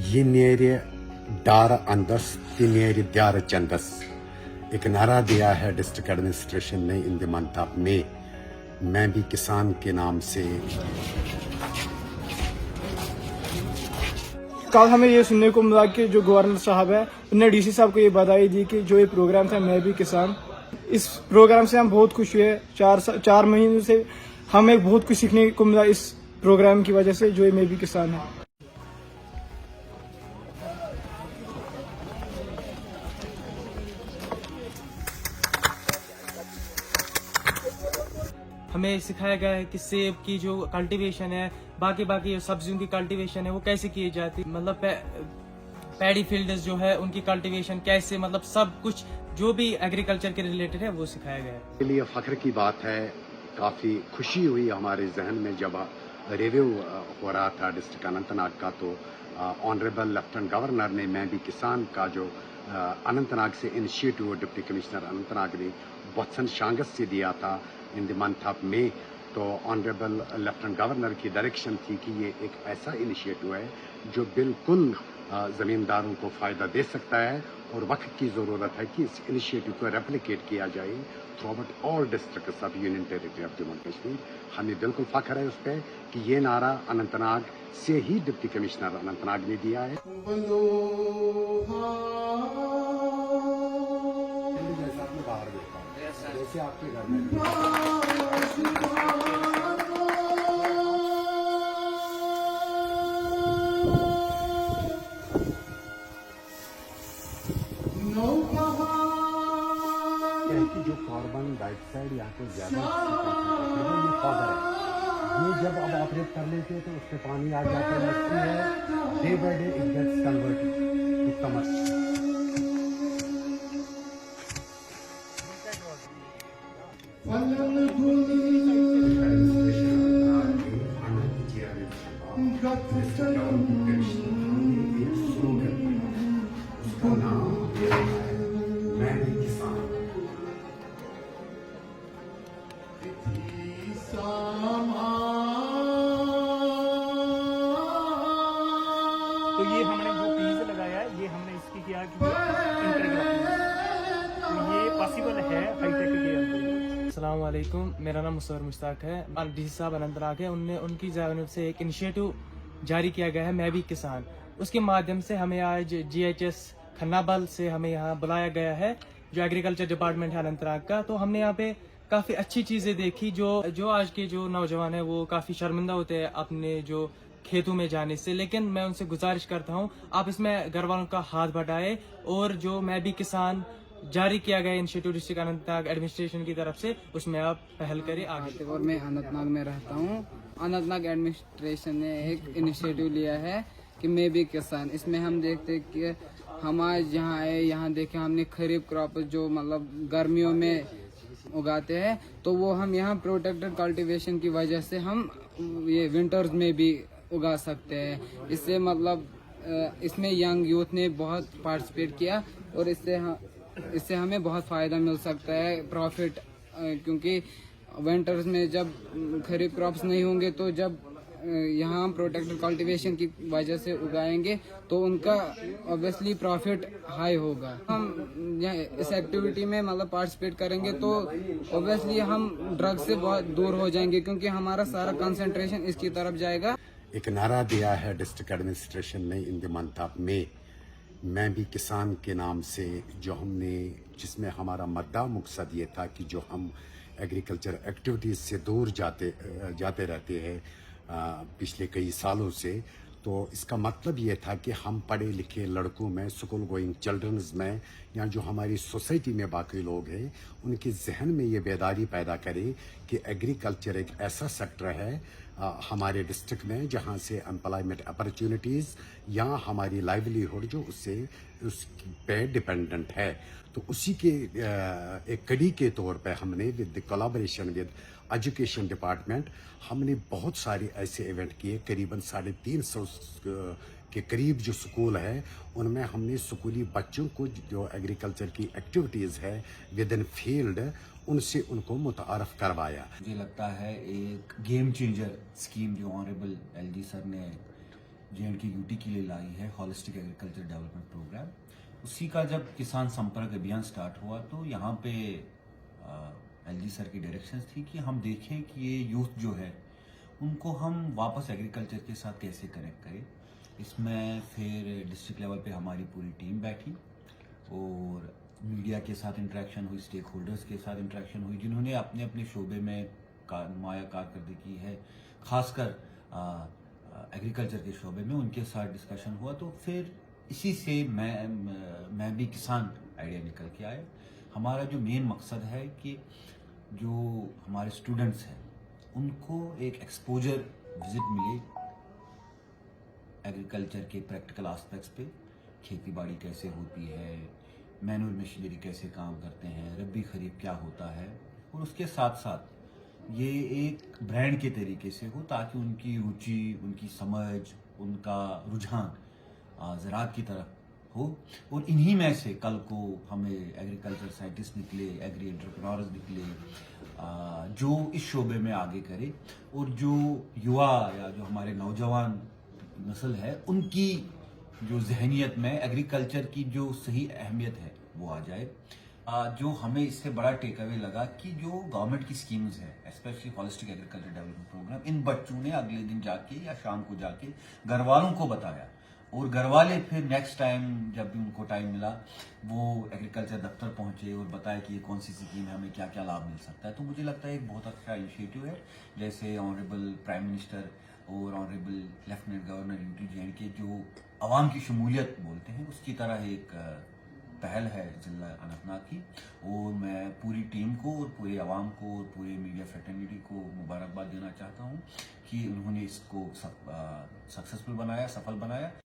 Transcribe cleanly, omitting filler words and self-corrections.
Yineri dar andas tineri dar chandas एक नारा दिया है डिस्ट्रिक्ट एडमिनिस्ट्रेशन ने in the month of May. मैं भी किसान के नाम से कल हमें ये सुनने को मिला कि जो गवर्नर साहब है उन्होंने डीसी साहब को ये बधाई दी कि जो ये प्रोग्राम था मैं भी किसान, इस प्रोग्राम से हम बहुत खुश हुए। चार महीनों से हमें बहुत कुछ सीखने को मिला इस प्रोग्राम की वजह से, जो ये मैं भी किसान है। हमें सिखाया गया है कि सेब की जो कल्टीवेशन है, बाकी सब्जियों की कल्टीवेशन है वो कैसे की जाती है, मतलब पैडी फील्ड्स जो है उनकी कल्टीवेशन कैसे, मतलब सब कुछ जो भी एग्रीकल्चर के रिलेटेड है वो सिखाया गया है। के लिए फख्र की बात है। काफ़ी खुशी हुई हमारे जहन में जब रिव्यू हो रहा था डिस्ट्रिक्ट अनंतनाग का, तो ऑनरेबल लेफ्टिनेंट गवर्नर ने मैं भी किसान का जो अनंतनाग से इनिशिएटिव डिप्टी कमिश्नर अनंतनाग ने वत्सन शांगस से दिया था in the month of May, तो ऑनरेबल लेफ्टिनेंट गवर्नर की डायरेक्शन थी कि ये एक ऐसा इनिशिएटिव है जो बिल्कुल ज़मींदारों को फ़ायदा दे सकता है और वक्त की ज़रूरत है कि इस इनिशिएटिव को रेप्लिकेट किया जाए थ्रू आउट ऑल डिस्ट्रिक्ट सब union territory of Jammu and Kashmir. हमें बिल्कुल फ़ख्र है उस पर कि ये नारा अनंतनाग से ही डिप्टी कमिश्नर अनंतनाग ने दिया है। जैसे आपके घर में जो कार्बन डाइऑक्साइड यहाँ पे ज्यादा ये पाउडर है, ये जब अब ऑपरेट कर लेते हैं तो उस पर पानी आ जाता है, day by day it gets converted to commercial. उसका नाम मैं भी किसान। तो ये हमने जो पीस लगाया है, ये हमने इसकी किया कि इंटरग्राफिंग, तो ये पॉसिबल है हाईटेक के अंदर। अस्सलाम वालेकुम, मेरा नाम मुसव्वर मुश्ताक है। डीसी साहब अनंतनाग है, उनकी जानिब से एक इनिशिएटिव जारी किया गया है मैं भी किसान। उसके माध्यम से हमें आज GHS खन्नाबल से हमें यहाँ बुलाया गया है, जो एग्रीकल्चर डिपार्टमेंट है अनंतनाग का। तो हमने यहाँ पे काफ़ी अच्छी चीज़ें देखी। जो आज के जो नौजवान है वो काफ़ी शर्मिंदा होते हैं अपने जो खेतों में जाने से, लेकिन मैं उनसे गुजारिश करता हूँ आप इसमें घर वालों का हाथ बढ़ाए और जो मैं भी किसान जारी किया गया इंस्टीट्यूट डिस्ट्रिक्ट अनंतनाग एडमिनिस्ट्रेशन की तरफ से, उसमें आप पहल करें आगे। और मैं अनंतनाग में रहता हूँ। अनंतनाग एडमिनिस्ट्रेशन ने एक इनिशिएटिव लिया है कि मैं भी किसान। इसमें हम देखते कि हम आज यहाँ आए, यहाँ देखे हमने खरीफ क्रॉप जो मतलब गर्मियों में उगाते हैं, तो वो हम यहाँ प्रोटेक्टेड कल्टीवेशन की वजह से हम ये विंटर्स में भी उगा सकते हैं। इससे मतलब इसमें यंग यूथ ने बहुत पार्टिसिपेट किया और इससे हमें बहुत फ़ायदा मिल सकता है, प्रॉफिट, क्योंकि विंटर्स में जब खरीफ क्रॉप्स नहीं होंगे तो जब यहाँ प्रोटेक्टेड कल्टीवेशन की वजह से उगाएंगे तो उनका ऑब्वियसली प्रॉफिट हाई होगा। हम इस एक्टिविटी में मतलब पार्टिसिपेट करेंगे तो ऑब्वियसली हम ड्रग से बहुत दूर हो जाएंगे, क्योंकि हमारा सारा कंसंट्रेशन इसकी तरफ जाएगा। एक नारा दिया है डिस्ट्रिक्ट एडमिनिस्ट्रेशन ने in the month of May, मैं भी किसान के नाम से, जिसमें हमारा मद्दा मकसद ये था कि जो हम एग्रीकल्चर एक्टिविटीज़ से दूर जाते रहते हैं पिछले कई सालों से, तो इसका मतलब ये था कि हम पढ़े लिखे लड़कों में, स्कूल गोइंग चिल्ड्रंस में, या जो हमारी सोसाइटी में बाकी लोग हैं उनके जहन में ये बेदारी पैदा करे कि एग्रीकल्चर एक ऐसा सेक्टर है हमारे डिस्ट्रिक्ट में जहाँ से एम्प्लॉयमेंट अपॉर्चुनिटीज़ या हमारी लाइवलीहुड जो उस पे डिपेंडेंट है। तो उसी के एक कड़ी के तौर पे हमने with the collaboration with education department हमने बहुत सारे ऐसे इवेंट किए। करीबन 350 के करीब जो स्कूल है उनमें हमने स्कूली बच्चों को जो एग्रीकल्चर की एक्टिविटीज़ है विद इन फील्ड उनसे उनको मुतारफ करवाया। मुझे लगता है एक गेम चेंजर स्कीम जो ऑनरेबल LG सर ने JNK यूटी के लिए लाई है हॉलिस्टिक एग्रीकल्चर डेवलपमेंट प्रोग्राम। उसी का जब किसान संपर्क अभियान स्टार्ट हुआ तो यहाँ पे LG सर की डायरेक्शंस थी कि हम देखें कि ये यूथ जो है उनको हम वापस एग्रीकल्चर के साथ कैसे कनेक्ट करें। इसमें फिर डिस्ट्रिक्ट लेवल पे हमारी पूरी टीम बैठी और मीडिया के साथ इंटरेक्शन हुई, स्टेक होल्डर्स के साथ इंटरेक्शन हुई जिन्होंने अपने अपने शोबे में नुमाया कारकर्दगी है, खासकर एग्रीकल्चर के शोबे में, उनके साथ डिस्कशन हुआ। तो फिर इसी से मैं भी किसान आइडिया निकल के आया। हमारा जो मेन मकसद है कि जो हमारे स्टूडेंट्स हैं उनको एक एक्सपोजर विजिट मिले एग्रीकल्चर के प्रैक्टिकल एस्पेक्ट्स पे, खेती बाड़ी कैसे होती है, मैनुअल मशीनरी कैसे काम करते हैं, रबी खरीफ क्या होता है, और उसके साथ साथ ये एक ब्रांड के तरीके से हो ताकि उनकी रुचि, उनकी समझ, उनका रुझान ज़राअत की तरफ हो। और इन्हीं में से कल को हमें एग्रीकल्चर साइंटिस्ट निकले, एग्री एंटरप्रेन्योर्स निकले जो इस शोबे में आगे करे, और जो युवा या जो हमारे नौजवान नस्ल है उनकी जो जहनियत में एग्रीकल्चर की जो सही अहमियत है वो आ जाए। जो हमें इससे बड़ा टेक अवे लगा कि जो गवर्नमेंट की स्कीम्स है, specially holistic agriculture development program, इन बच्चों ने अगले दिन जाके या शाम को जाके घर वालों को बताया, और घर वाले फिर नेक्स्ट टाइम जब भी उनको टाइम मिला वो एग्रीकल्चर दफ्तर पहुंचे और बताया कि ये कौन सी स्कीम है, हमें क्या क्या लाभ मिल सकता है। तो मुझे लगता है एक बहुत अच्छा इनिशिएटिव है। जैसे ऑनरेबल प्राइम मिनिस्टर और honourable lieutenant governor UT JNK जो आवाम की शमूलियत बोलते हैं, उसकी तरह एक पहल है जिला अनंतनाग की। और मैं पूरी टीम को और पूरे आवाम को और पूरे मीडिया फ्रेटर्निटी को मुबारकबाद देना चाहता हूँ कि उन्होंने इसको सक्सेसफुल बनाया, सफल बनाया।